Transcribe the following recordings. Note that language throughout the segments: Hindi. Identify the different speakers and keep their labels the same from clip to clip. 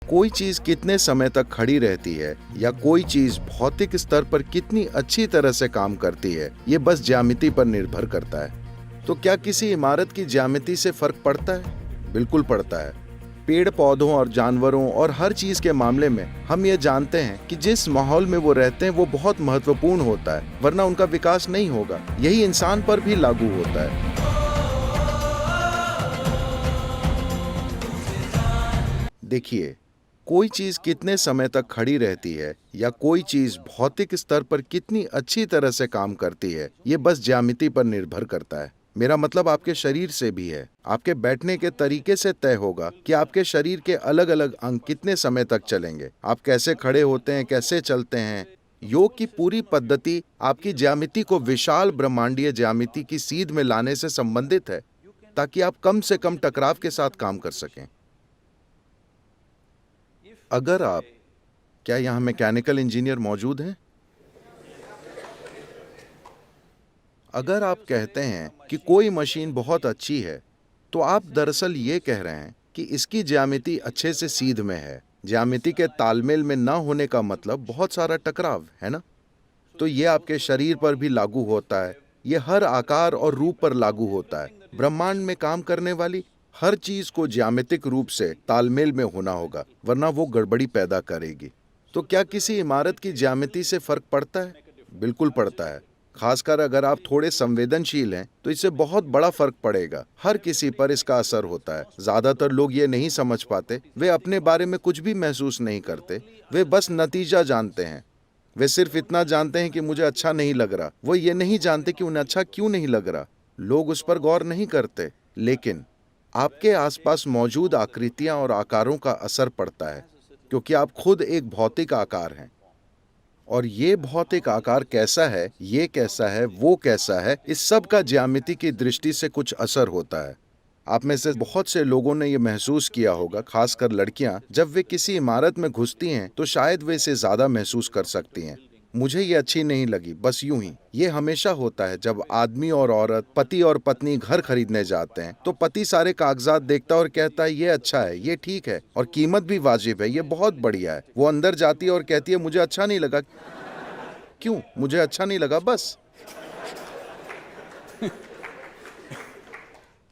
Speaker 1: कोई चीज कितने समय तक खड़ी रहती है या कोई चीज भौतिक स्तर पर कितनी अच्छी तरह से काम करती है, ये बस ज्यामिति पर निर्भर करता है। तो क्या किसी इमारत की ज्यामिति से फर्क पड़ता है? बिल्कुल पड़ता है। पेड़ पौधों और जानवरों और हर चीज के मामले में हम ये जानते हैं कि जिस माहौल में वो रहते हैं वो बहुत महत्वपूर्ण होता है, वरना उनका विकास नहीं होगा। यही इंसान पर भी लागू होता है। देखिए, कोई चीज कितने समय तक खड़ी रहती है या कोई चीज भौतिक स्तर पर कितनी अच्छी तरह से काम करती है, ये बस ज्यामिति पर निर्भर करता है। मेरा मतलब आपके शरीर से भी है। आपके बैठने के तरीके से तय होगा कि आपके शरीर के अलग अलग अंग कितने समय तक चलेंगे, आप कैसे खड़े होते हैं, कैसे चलते हैं। योग की पूरी पद्धति आपकी ज्यामिति को विशाल ब्रह्मांडीय ज्यामिति की सीध में लाने से संबंधित है, ताकि आप कम से कम टकराव के साथ काम कर सकें। अगर आप क्या यहाँ मैकेनिकल इंजीनियर मौजूद हैं? अगर आप कहते हैं कि कोई मशीन बहुत अच्छी है, तो आप दरअसल ये कह रहे हैं कि इसकी ज्यामिति अच्छे से सीध में है। ज्यामिति के तालमेल में ना होने का मतलब बहुत सारा टकराव है ना? तो ये आपके शरीर पर भी लागू होता है। ये हर आकार और रूप पर लागू होता है। ब्रह्मांड में काम करने वाली हर चीज को ज्यामितिक रूप से तालमेल में होना होगा, वरना वो गड़बड़ी पैदा करेगी। तो क्या किसी इमारत की ज्यामिति से फर्क पड़ता है? बिल्कुल पड़ता है। खासकर अगर आप थोड़े संवेदनशील हैं तो इससे बहुत बड़ा फर्क पड़ेगा। हर किसी पर इसका असर होता है। ज्यादातर लोग ये नहीं समझ पाते। वे अपने बारे में कुछ भी महसूस नहीं करते। वे बस नतीजा जानते हैं। वे सिर्फ इतना जानते हैं कि मुझे अच्छा नहीं लग रहा। वो ये नहीं जानते कि उन्हें अच्छा क्यों नहीं लग रहा। लोग उस पर गौर नहीं करते। लेकिन आपके आसपास मौजूद आकृतियां और आकारों का असर पड़ता है, क्योंकि आप खुद एक भौतिक आकार हैं। और ये भौतिक आकार कैसा है, ये कैसा है, वो कैसा है, इस सब का ज्यामिति की दृष्टि से कुछ असर होता है। आप में से बहुत से लोगों ने ये महसूस किया होगा, खासकर लड़कियां, जब वे किसी इमारत में घुसती हैं तो शायद वे इसे ज्यादा महसूस कर सकती हैं। मुझे ये अच्छी नहीं लगी, बस यूं ही। ये हमेशा होता है जब आदमी और औरत, पति और पत्नी घर खरीदने जाते हैं, तो पति सारे कागजात देखता है और कहता है ये अच्छा है, ये ठीक है और कीमत भी वाजिब है, ये बहुत बढ़िया है। वो अंदर जाती है और कहती है मुझे अच्छा नहीं लगा। क्यों मुझे अच्छा नहीं लगा? बस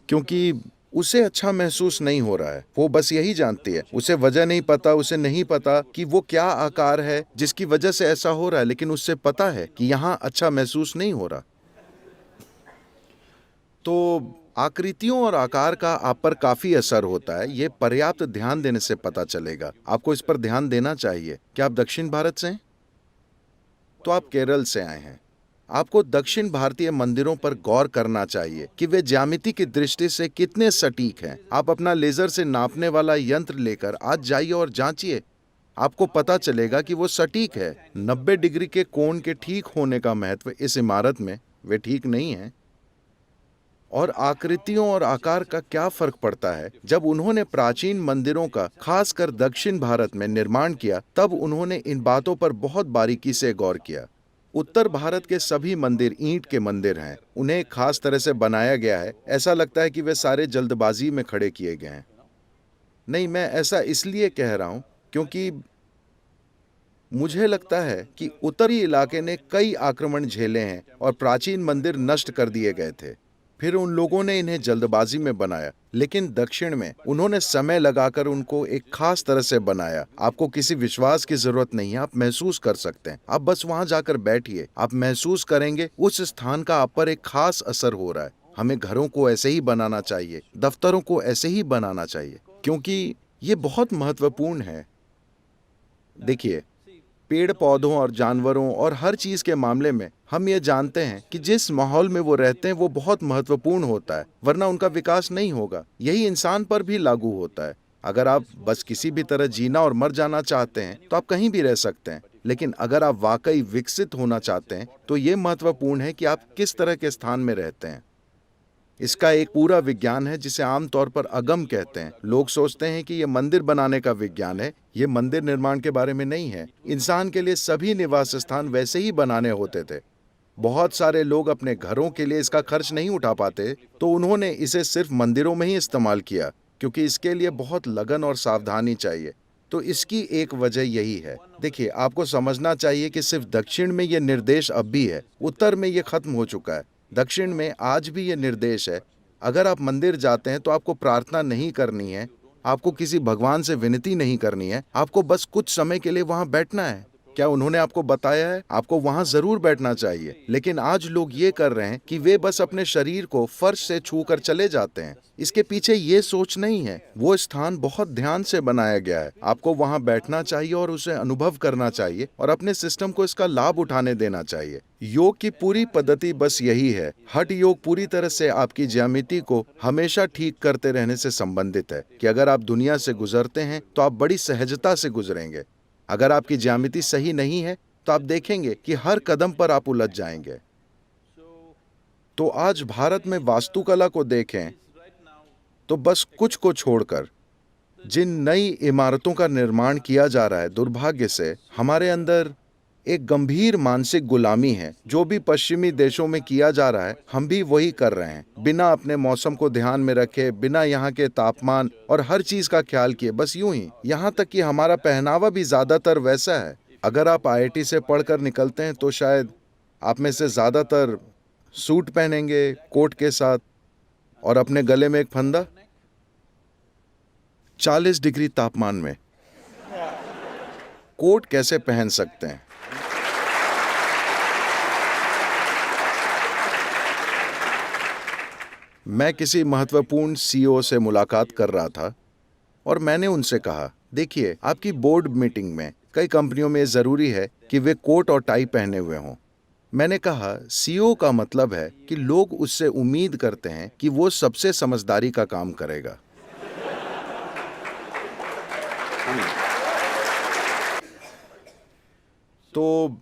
Speaker 1: क्योंकि उसे अच्छा महसूस नहीं हो रहा है। वो बस यही जानती है। उसे वजह नहीं पता, उसे नहीं पता कि वो क्या आकार है जिसकी वजह से ऐसा हो रहा है, लेकिन उससे पता है कि यहाँ अच्छा महसूस नहीं हो रहा। तो आकृतियों और आकार का आप पर काफी असर होता है। ये पर्याप्त ध्यान देने से पता चलेगा। आपको इस पर ध्यान देना चाहिए। क्या आप दक्षिण भारत से हैं? तो आप केरल से आए हैं। आपको दक्षिण भारतीय मंदिरों पर गौर करना चाहिए कि वे ज्यामिति की दृष्टि से कितने सटीक हैं। आप अपना लेजर से नापने वाला यंत्र लेकर आज जाइए और जांचिए। आपको पता चलेगा कि वो सटीक है। 90 डिग्री के कोण के ठीक होने का महत्व इस इमारत में वे ठीक नहीं है। और आकृतियों और आकार का क्या फर्क पड़ता है? जब उन्होंने प्राचीन मंदिरों का खासकर दक्षिण भारत में निर्माण किया, तब उन्होंने इन बातों पर बहुत बारीकी से गौर किया। उत्तर भारत के सभी मंदिर ईंट के मंदिर हैं। उन्हें एक खास तरह से बनाया गया है। ऐसा लगता है कि वे सारे जल्दबाजी में खड़े किए गए हैं। नहीं, मैं ऐसा इसलिए कह रहा हूं क्योंकि मुझे लगता है कि उत्तरी इलाके ने कई आक्रमण झेले हैं और प्राचीन मंदिर नष्ट कर दिए गए थे। फिर उन लोगों ने इन्हें जल्दबाजी में बनाया, लेकिन दक्षिण में उन्होंने समय लगाकर उनको एक खास तरह से बनाया। आपको किसी विश्वास की जरूरत नहीं है, आप महसूस कर सकते हैं। आप बस वहां जाकर बैठिए, आप महसूस करेंगे उस स्थान का आप पर एक खास असर हो रहा है। हमें घरों को ऐसे ही बनाना चाहिए, दफ्तरों को ऐसे ही बनाना चाहिए, क्योंकि ये बहुत महत्वपूर्ण है। देखिए, पेड़ पौधों और जानवरों और हर चीज के मामले में हम ये जानते हैं कि जिस माहौल में वो रहते हैं वो बहुत महत्वपूर्ण होता है, वरना उनका विकास नहीं होगा। यही इंसान पर भी लागू होता है। अगर आप बस किसी भी तरह जीना और मर जाना चाहते हैं तो आप कहीं भी रह सकते हैं, लेकिन अगर आप वाकई विकसित होना चाहते हैं तो ये महत्वपूर्ण है कि आप किस तरह के स्थान में रहते हैं। इसका एक पूरा विज्ञान है जिसे आमतौर पर अगम कहते हैं। लोग सोचते हैं कि यह मंदिर बनाने का विज्ञान है। ये मंदिर निर्माण के बारे में नहीं है। इंसान के लिए सभी निवास स्थान वैसे ही बनाने होते थे। बहुत सारे लोग अपने घरों के लिए इसका खर्च नहीं उठा पाते, तो उन्होंने इसे सिर्फ मंदिरों में ही इस्तेमाल किया, क्योंकि इसके लिए बहुत लगन और सावधानी चाहिए। तो इसकी एक वजह यही है। देखिए, आपको समझना चाहिए कि सिर्फ दक्षिण में ये निर्देश अब भी है, उत्तर में ये खत्म हो चुका है। दक्षिण में आज भी ये निर्देश है, अगर आप मंदिर जाते हैं तो आपको प्रार्थना नहीं करनी है, आपको किसी भगवान से विनती नहीं करनी है, आपको बस कुछ समय के लिए वहां बैठना है। क्या उन्होंने आपको बताया है? आपको वहां जरूर बैठना चाहिए। लेकिन आज लोग ये कर रहे हैं कि वे बस अपने शरीर को फर्श से छू कर चले जाते हैं। इसके पीछे ये सोच नहीं है। वो स्थान बहुत ध्यान से बनाया गया है। आपको वहां बैठना चाहिए और उसे अनुभव करना चाहिए और अपने सिस्टम को इसका लाभ उठाने देना चाहिए। योग की पूरी पद्धति बस यही है। हठ योग पूरी तरह से आपकी ज्यामिति को हमेशा ठीक करते रहने से संबंधित है कि अगर आप दुनिया से गुजरते हैं तो आप बड़ी सहजता से गुजरेंगे। अगर आपकी ज्यामिति सही नहीं है तो आप देखेंगे कि हर कदम पर आप उलझ जाएंगे। तो आज भारत में वास्तुकला को देखें तो बस कुछ को छोड़कर जिन नई इमारतों का निर्माण किया जा रहा है, दुर्भाग्य से हमारे अंदर एक गंभीर मानसिक गुलामी है। जो भी पश्चिमी देशों में किया जा रहा है, हम भी वही कर रहे हैं, बिना अपने मौसम को ध्यान में रखे, बिना यहाँ के तापमान और हर चीज का ख्याल किए, बस यूं ही। यहाँ तक कि हमारा पहनावा भी ज्यादातर वैसा है। अगर आप आईआईटी से पढ़कर निकलते हैं तो शायद आप में से ज्यादातर सूट पहनेंगे कोट के साथ और अपने गले में एक फंदा। 40 डिग्री तापमान में कोट कैसे पहन सकते हैं? मैं किसी महत्वपूर्ण सीईओ से मुलाकात कर रहा था और मैंने उनसे कहा, देखिए, आपकी बोर्ड मीटिंग में कई कंपनियों में जरूरी है कि वे कोट और टाई पहने हुए हों। मैंने कहा, सीईओ का मतलब है कि लोग उससे उम्मीद करते हैं कि वो सबसे समझदारी का काम करेगा। तो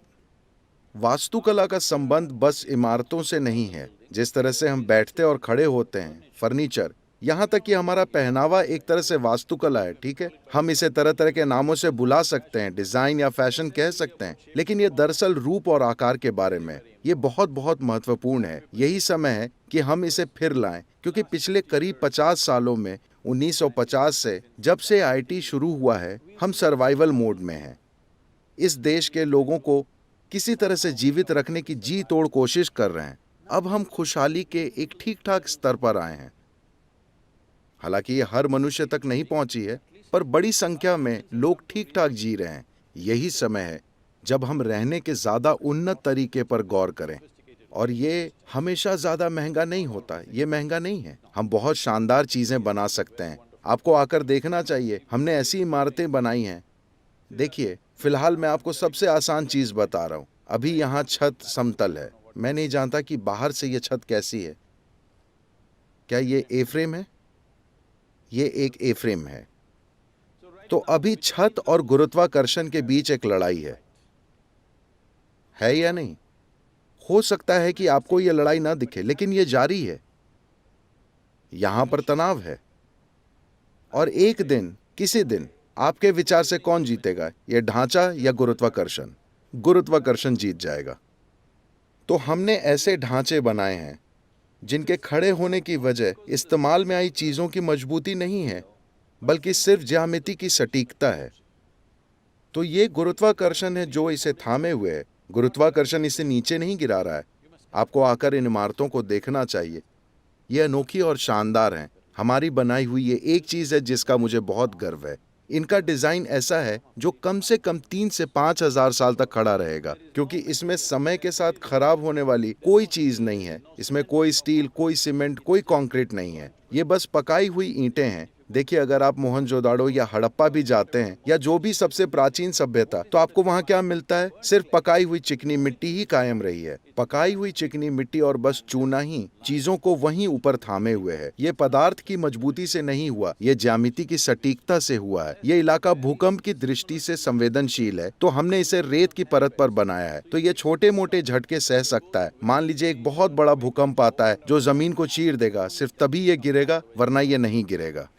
Speaker 1: वास्तुकला का संबंध बस इमारतों से नहीं है। जिस तरह से हम बैठते और खड़े होते हैं, फर्नीचर, यहाँ तक कि हमारा पहनावा एक तरह से वास्तुकला है, ठीक है? हम इसे तरह तरह के नामों से बुला सकते हैं, डिजाइन या फैशन कह सकते हैं, लेकिन ये दरअसल रूप और आकार के बारे में। ये बहुत बहुत महत्वपूर्ण है। यही समय है कि हम इसे फिर लाएं, क्योंकि पिछले करीब 50 सालों में 1950 से जब से आईआईटी शुरू हुआ है, हम सर्वाइवल मोड में हैं। इस देश के लोगों को किसी तरह से जीवित रखने की जी तोड़ कोशिश कर रहे हैं। अब हम खुशहाली के एक ठीक ठाक स्तर पर आए हैं। हालांकि ये हर मनुष्य तक नहीं पहुंची है, पर बड़ी संख्या में लोग ठीक ठाक जी रहे हैं। यही समय है जब हम रहने के ज्यादा उन्नत तरीके पर गौर करें। और ये हमेशा ज्यादा महंगा नहीं होता, ये महंगा नहीं है। हम बहुत शानदार चीजें बना सकते हैं। आपको आकर देखना चाहिए, हमने ऐसी इमारतें बनाई हैं। देखिए, फिलहाल मैं आपको सबसे आसान चीज बता रहा हूं। अभी यहाँ छत समतल है। मैं नहीं जानता कि बाहर से ये छत कैसी है। क्या ये ए फ्रेम है? ये एक ए फ्रेम है। तो अभी छत और गुरुत्वाकर्षण के बीच एक लड़ाई है या नहीं? हो सकता है कि आपको यह लड़ाई ना दिखे, लेकिन यह जारी है। यहां पर तनाव है और एक दिन, किसी दिन, आपके विचार से कौन जीतेगा, यह ढांचा या गुरुत्वाकर्षण? गुरुत्वाकर्षण जीत जाएगा। तो हमने ऐसे ढांचे बनाए हैं जिनके खड़े होने की वजह इस्तेमाल में आई चीजों की मजबूती नहीं है, बल्कि सिर्फ ज्यामिति की सटीकता है। तो ये गुरुत्वाकर्षण है जो इसे थामे हुए है। गुरुत्वाकर्षण इसे नीचे नहीं गिरा रहा है। आपको आकर इन इमारतों को देखना चाहिए। ये अनोखी और शानदार हैं। हमारी बनाई हुई ये एक चीज है जिसका मुझे बहुत गर्व है। इनका डिजाइन ऐसा है जो कम से कम 3 से 5 हजार साल तक खड़ा रहेगा, क्योंकि इसमें समय के साथ खराब होने वाली कोई चीज नहीं है। इसमें कोई स्टील, कोई सीमेंट, कोई कंक्रीट नहीं है। ये बस पकाई हुई ईंटें हैं। देखिए, अगर आप मोहनजोदाड़ो या हड़प्पा भी जाते हैं या जो भी सबसे प्राचीन सभ्यता, तो आपको वहाँ क्या मिलता है? सिर्फ पकाई हुई चिकनी मिट्टी ही कायम रही है। पकाई हुई चिकनी मिट्टी और बस चूना ही चीजों को वहीं ऊपर थामे हुए है। ये पदार्थ की मजबूती से नहीं हुआ, ये ज्यामिति की सटीकता से हुआ है। ये इलाका भूकंप की दृष्टि से संवेदनशील है, तो हमने इसे रेत की परत पर बनाया है, तो ये छोटे मोटे झटके सह सकता है। मान लीजिए एक बहुत बड़ा भूकंप आता है जो जमीन को चीर देगा, सिर्फ तभी ये गिरेगा, वरना ये नहीं गिरेगा।